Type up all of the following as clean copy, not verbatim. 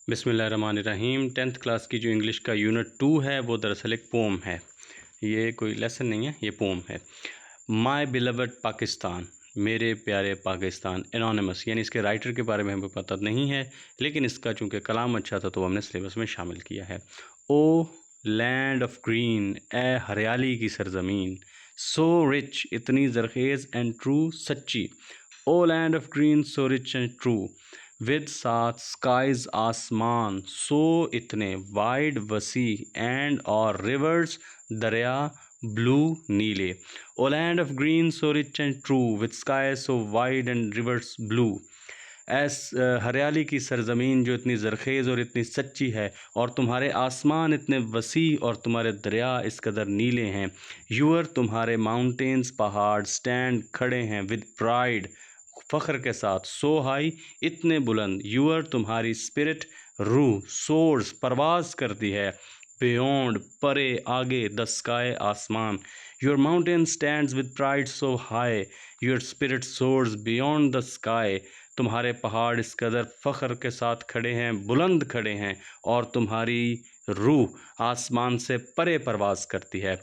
बिस्मिल्लाहिर्रहमानिर्रहीम। 10th class की जो इंग्लिश का यूनिट 2 है वो दरअसल एक पोम है। ये कोई लेसन नहीं है, ये पोम है। माय बिलवड पाकिस्तान, मेरे प्यारे पाकिस्तान। एनोनिमस यानी इसके राइटर के बारे में हमें पता नहीं है, लेकिन इसका चूँकि कलाम अच्छा था तो हमने सिलेबस में शामिल किया है। ओ लैंड ऑफ ग्रीन, ए हरियाली की सरजमीन। सो रिच, इतनी जरखेज़। एंड ट्रू, सच्ची। O land of green, so rich and true. With साथ स्काइज, आसमान। सो, इतने। वाइड, वसी। एंड और रिवर्स, दरिया। ब्लू, नीले। O land of green, so rich and true. With sky so wide and rivers blue. हरियाली की सरज़मीन जो इतनी ज़रखेज़ और इतनी सच्ची है, और तुम्हारे आसमान इतने वसी और तुम्हारे दरिया इस कदर नीले हैं। यूर, तुम्हारे माउंटेन्स, पहाड़। स्टैंड, खड़े हैं। विद प्राइड, फ़ख्र के साथ। सो हाई, इतने बुलंद। यूर, तुम्हारी स्पिरिट, रूह। सोर्स, परवाज़ करती है। बियॉन्ड, परे, आगे। द स्काई, आसमान। Your mountain stands with pride so high. Your spirit soars beyond the sky. तुम्हारे पहाड़ इस कदर फ़ख्र के साथ खड़े हैं, बुलंद खड़े हैं, और तुम्हारी रूह आसमान से परे परवाज़ करती है।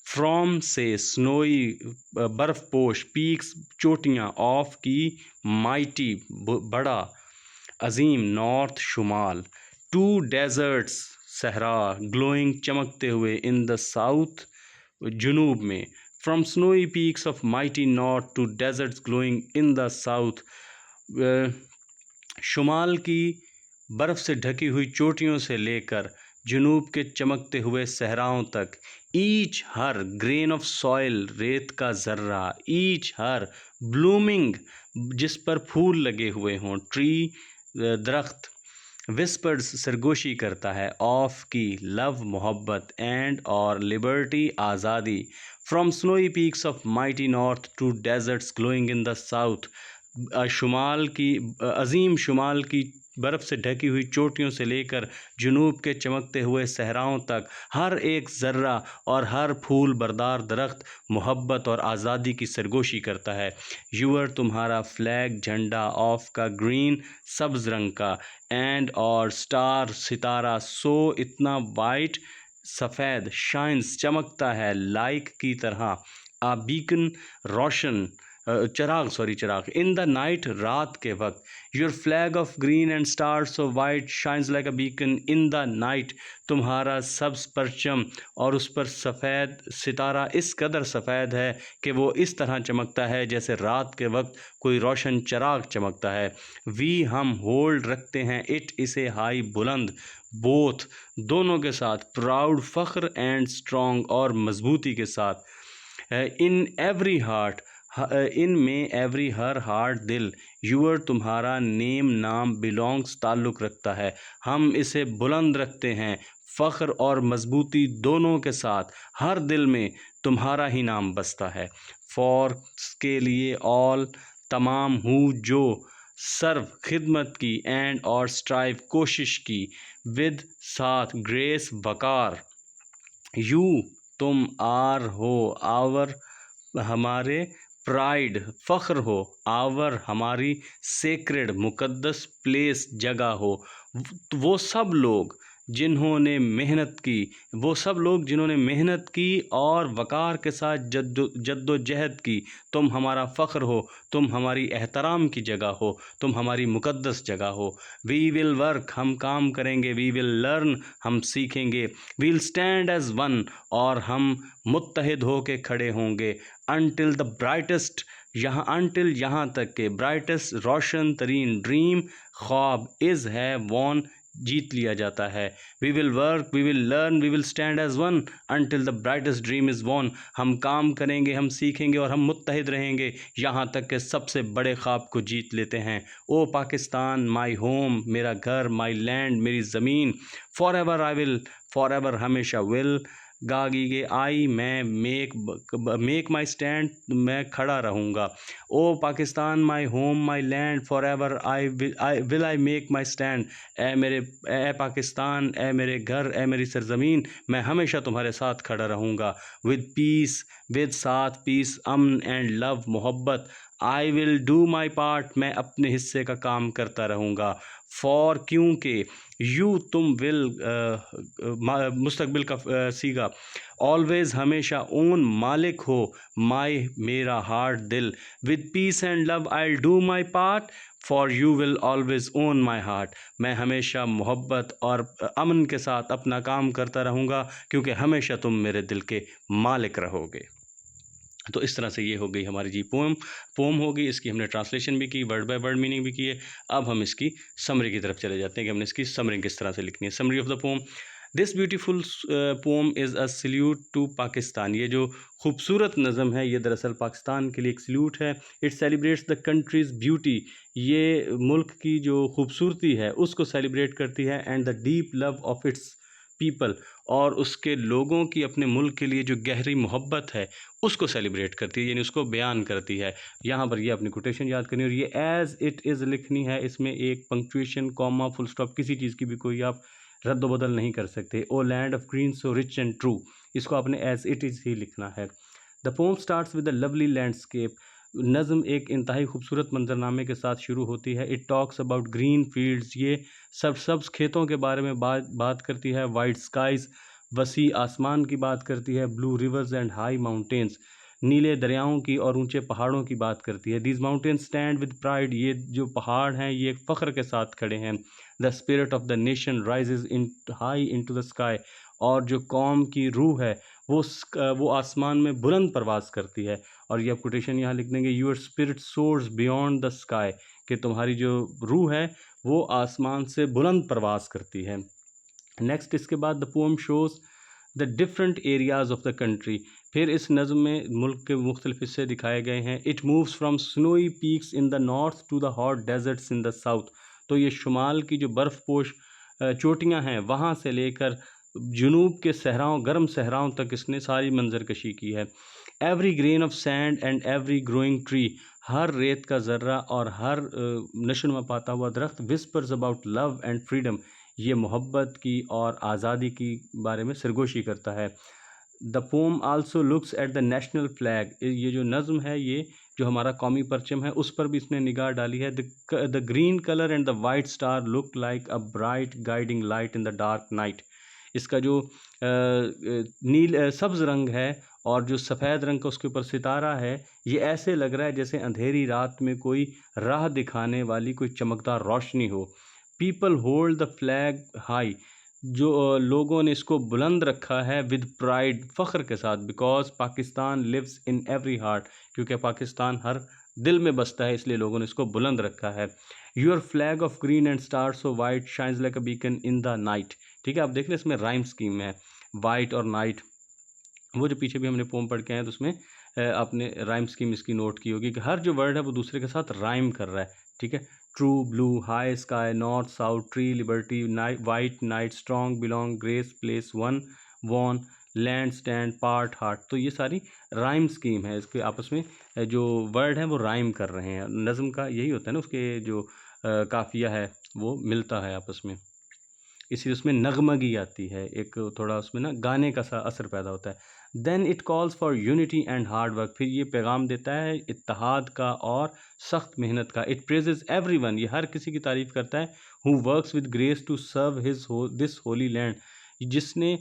फ्रॉम, से। स्नोई, बर्फ़पोश। पीक्स, चोटियाँ। ऑफ, की। माइटी, बड़ा। अजीम, नॉर्थ, शुमाल। टू डेजर्ट्स, सहरा। ग्लोइंग, चमकते हुए। इन द साउथ, जुनूब में। From snowy peaks of mighty north to deserts glowing in the south. शुमाल की बर्फ़ से ढकी हुई चोटियों से लेकर जुनूब के चमकते हुए सहराओं तक। Each, her. Grain of soil, रेत का ज़र्रा। ईच, हर। ब्लूमिंग, जिस पर फूल लगे हुए हों। ट्री, दरख्त। विस्पर्स, सरगोशी करता है। ऑफ, की। लव, मोहब्बत। एंड और लिबर्टी, आज़ादी। From snowy peaks of mighty north to deserts glowing in the south. शुमाल की, अजीम शुमाल की बर्फ़ से ढकी हुई चोटियों से लेकर जुनूब के चमकते हुए सहराओं तक, हर एक ज़र्रा और हर फूल बरदार दरख्त मोहब्बत और आज़ादी की सरगोशी करता है। यूर, तुम्हारा फ्लैग, झंडा। ऑफ, का। ग्रीन, सब्ज़ रंग का। एंड और स्टार, सितारा। सो, इतना। वाइट, सफ़ेद। शाइन्स, चमकता है। लाइक, की तरह। आ बीकन, रोशन। चिराग इन द नाइट, रात के वक्त। Your flag of green and stars of white shines like a beacon in the night. तुम्हारा सब्ज परचम और उस पर सफ़ेद सितारा इस कदर सफ़ेद है कि वो इस तरह चमकता है जैसे रात के वक्त कोई रोशन चिराग चमकता है। वी, हम। होल्ड, रखते हैं। इट, इसे। हाई, बुलंद। बोथ, दोनों के साथ। प्राउड, फ़ख्र। एंड स्ट्रॉन्ग, और मजबूती के साथ। इन एवरी हार्ट, इन में। एवरी, हर। हार्ट, दिल। यूर, तुम्हारा। नेम, नाम। बिलोंग्स, ताल्लुक़ रखता है। हम इसे बुलंद रखते हैं, फ़ख्र और मजबूती दोनों के साथ। हर दिल में तुम्हारा ही नाम बसता है। फॉर, के लिए। ऑल, तमाम। हु, जो। सर्व, खिदमत की। एंड और स्ट्राइव, कोशिश की। विद, साथ। Grace, Waqar. यू, तुम। आर, हो। आवर, हमारे। प्राइड, फ़ख्र हो। आवर, हमारी। सेक्रेड, मुक़द्दस। प्लेस, जगह हो। वो सब लोग जिन्होंने मेहनत की और वक़ार के साथ जद्दोजहद की। तुम हमारा फ़ख्र हो, तुम हमारी एहतराम की जगह हो, तुम हमारी मुक़द्दस जगह हो। वी विल वर्क, हम काम करेंगे। वी विल लर्न, हम सीखेंगे। We will stand as one, और हम मुत्तहिद हो के खड़े होंगे। अनटिल द ब्राइटेस्ट, यहाँ तक के। ब्राइटेस्ट, रोशन तरीन। ड्रीम, ख्वाब। इज़, है। वॉन, जीत लिया जाता है। We will work, we will learn, we will stand as one until the brightest dream is won. हम काम करेंगे, हम सीखेंगे, और हम मुत्तहिद रहेंगे यहाँ तक कि सबसे बड़े ख्वाब को जीत लेते हैं। ओ पाकिस्तान, माई होम, मेरा घर। माई लैंड, मेरी ज़मीन। Forever I will, forever, हमेशा। विल, गागीगे। आई, मैं। मेक माई स्टैंड, मैं खड़ा रहूँगा। O Pakistan, my home, my land. Forever I will I make my stand. ए पाकिस्तान, ए मेरे घर, ए मेरी सरज़मीन, मैं हमेशा तुम्हारे साथ खड़ा रहूँगा। विद पीस, विद साथ। पीस, अमन। एंड लव, मोहब्बत। I will do my part, मैं अपने हिस्से का काम करता रहूँगा। फॉर क्योंकि, यू तुम, विल मुस्तकबिल का सीगा, ऑलवेज हमेशा, ओन मालिक हो, माई मेरा हार्ट दिल, with peace and love I do my part, for you will always own my heart, मैं हमेशा मोहब्बत और अमन के साथ अपना काम करता रहूँगा क्योंकि हमेशा तुम मेरे दिल के मालिक रहोगे। तो इस तरह से ये हो गई हमारी जी पोम हो गई, इसकी हमने ट्रांसलेशन भी की, वर्ड बाय वर्ड मीनिंग भी की है। अब हम इसकी समरी की तरफ चले जाते हैं कि हमने इसकी समरी किस तरह से लिखनी है। Summary of the poem, this beautiful poem is a salute to Pakistan, ये जो खूबसूरत नज़म है ये दरअसल पाकिस्तान के लिए एक सल्यूट है। It celebrates the countries beauty, ये मुल्क की जो खूबसूरती है उसको सेलिब्रेट करती है, and the deep love of its people, और उसके लोगों की अपने मुल्क के लिए जो गहरी मोहब्बत है उसको सेलिब्रेट करती है, यानी उसको बयान करती है। यहाँ पर ये अपनी कोटेशन याद करनी है, और ये एज़ इट इज़ लिखनी है, इसमें एक पंक्चुएशन, कॉमा, फुल स्टॉप, किसी चीज़ की भी कोई आप रद्द बदल नहीं कर सकते। O land of green so rich and true, इसको आपने एज़ इट इज़ ही लिखना है। The poem starts with the lovely landscape, नज़म एक इंतहाई खूबसूरत मंजरनामे के साथ शुरू होती है। It talks about green fields, ये सब्ज़ खेतों के बारे में बात करती है। वाइट स्काइज़, वसी आसमान की बात करती है। Blue reverse and high mountains, नीले दरियाओं की और ऊंचे पहाड़ों की बात करती है। These mountains stand with pride, ये जो पहाड़ हैं ये एक फ़ख्र के साथ खड़े हैं। The spirit of the nation rises in high into the sky, और जो कौम की रूह है वो आसमान में बुलंद परवास करती है। और ये आप कोटेशन यहाँ लिख देंगे, your spirit soars beyond the sky, कि तुम्हारी जो रूह है वो आसमान से बुलंद परवास करती है। नेक्स्ट, इसके बाद the pome shows the different areas of the country, फिर इस नज़म में मुल्क के मुख्तलिफ हिस्से दिखाए गए हैं। It moves from snowy peaks in the north to the hot deserts in the south, तो ये शुमाल की जो बर्फ़पोश चोटियाँ हैं वहाँ से लेकर जुनूब के सहराओं, गर्म सहराओं तक इसने सारी मंजरकशी की है। Every grain of sand and every growing tree, हर रेत का ज़र्रा और हर नशोनुमा पाता हुआ दरख्त, whispers about love and freedom, ये मोहब्बत की और आज़ादी की बारे में सरगोशी करता है। The pome also looks at the national flag, ये जो नज़म है ये जो हमारा कौमी परचम है उस पर भी इसने निगाह डाली है। The green colour and the white star look like a bright guiding light in the dark night, इसका जो सब्ज़ रंग है और जो सफ़ेद रंग का उसके ऊपर सितारा है, ये ऐसे लग रहा है जैसे अंधेरी रात में कोई राह दिखाने वाली कोई चमकदार रोशनी हो। People hold the flag high, जो लोगों ने इसको बुलंद रखा है विद प्राइड, फ़ख्र के साथ, because Pakistan lives in every heart, क्योंकि पाकिस्तान हर दिल में बसता है इसलिए लोगों ने इसको बुलंद रखा है। Your flag of green and star so white shines like a beacon in the night, ठीक है, आप देख लें इसमें राइम स्कीम है, वाइट और नाइट, वो जो पीछे भी हमने पोम पढ़ के आए तो उसमें आपने राइम स्कीम इसकी नोट की होगी कि हर जो वर्ड है वो दूसरे के साथ राइम कर रहा है, ठीक है। True, blue, high sky, north, south, tree, liberty, night, white, night, strong, belong, grace, place, one, won, land, stand, part, heart, तो ये सारी राइम स्कीम है, इसके आपस में जो वर्ड हैं वो राइम कर रहे हैं। नज़म का यही होता है ना, उसके जो काफिया है वो मिलता है आपस में, इसी उसमें नगमगी आती है, एक थोड़ा उसमें ना गाने का सा असर पैदा होता है। Then it calls for unity and hard work, फिर ये पैगाम देता है इत्तेहाद का और सख्त मेहनत का। इट प्रेजेस एवरीवन, ये हर किसी की तारीफ़ करता है। Who works with grace to serve his this holy land, जिसने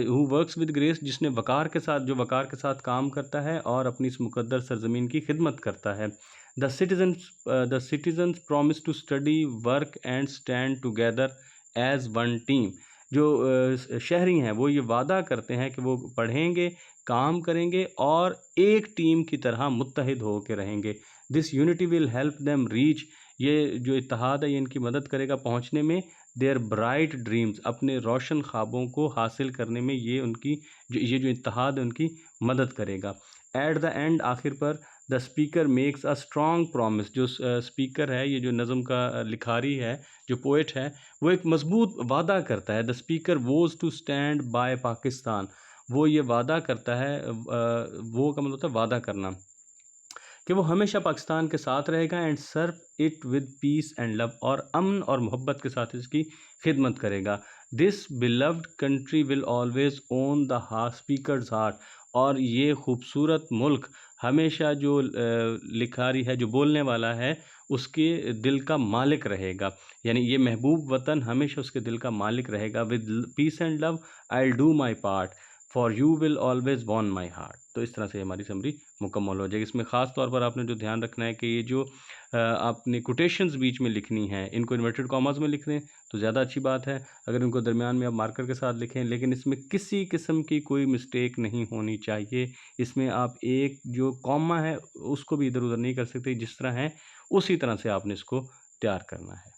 हु वर्क्स विद ग्रेस, जिसने वकार के साथ, जो वकार के साथ काम करता है और अपनी इस मुकद्दर सरजमीन की खिदमत करता है। The citizens promise to study, work and stand together as one team, जो शहरी हैं वो ये वादा करते हैं कि वो पढ़ेंगे, काम करेंगे और एक टीम की तरह मुत्तहिद हो के रहेंगे। This unity will help them reach, ये जो इत्तेहाद है ये इनकी मदद करेगा पहुंचने में देयर ब्राइट ड्रीम्स, अपने रोशन ख्वाबों को हासिल करने में ये उनकी ये जो इत्तेहाद है उनकी मदद करेगा। एट द एंड, आखिर पर, the speaker makes a strong promise, जो स्पीकर है, ये जो नज़म का लिखारी है, जो पोइट है, वो एक मजबूत वादा करता है। The speaker vows to stand by Pakistan, वो ये वादा करता है, वो का मतलब होता है वादा करना, कि वो हमेशा पाकिस्तान के साथ रहेगा, and serve it with peace and love, और अमन और मोहब्बत के साथ इसकी खिदमत करेगा। This beloved country will always own the speaker's heart, और ये खूबसूरत मुल्क हमेशा जो लिखारी है, जो बोलने वाला है, उसके दिल का मालिक रहेगा। यानी ये महबूब वतन हमेशा उसके दिल का मालिक रहेगा। With peace and love I will do my part, for you will always won my heart. तो इस तरह से हमारी समरी मुकम्मल हो जाएगी। इसमें ख़ास तौर पर आपने जो ध्यान रखना है कि ये जो आपने कोटेशंस बीच में लिखनी है, इनको इन्वर्टेड कॉमास में लिख दें तो ज़्यादा अच्छी बात है। अगर इनको दरमियान में आप मार्कर के साथ लिखें, लेकिन इसमें किसी किस्म की कोई मिस्टेक नहीं होनी चाहिए। इसमें आप एक जो कॉमा है उसको भी इधर उधर नहीं कर सकते, जिस तरह है उसी तरह से आपने इसको तैयार करना है।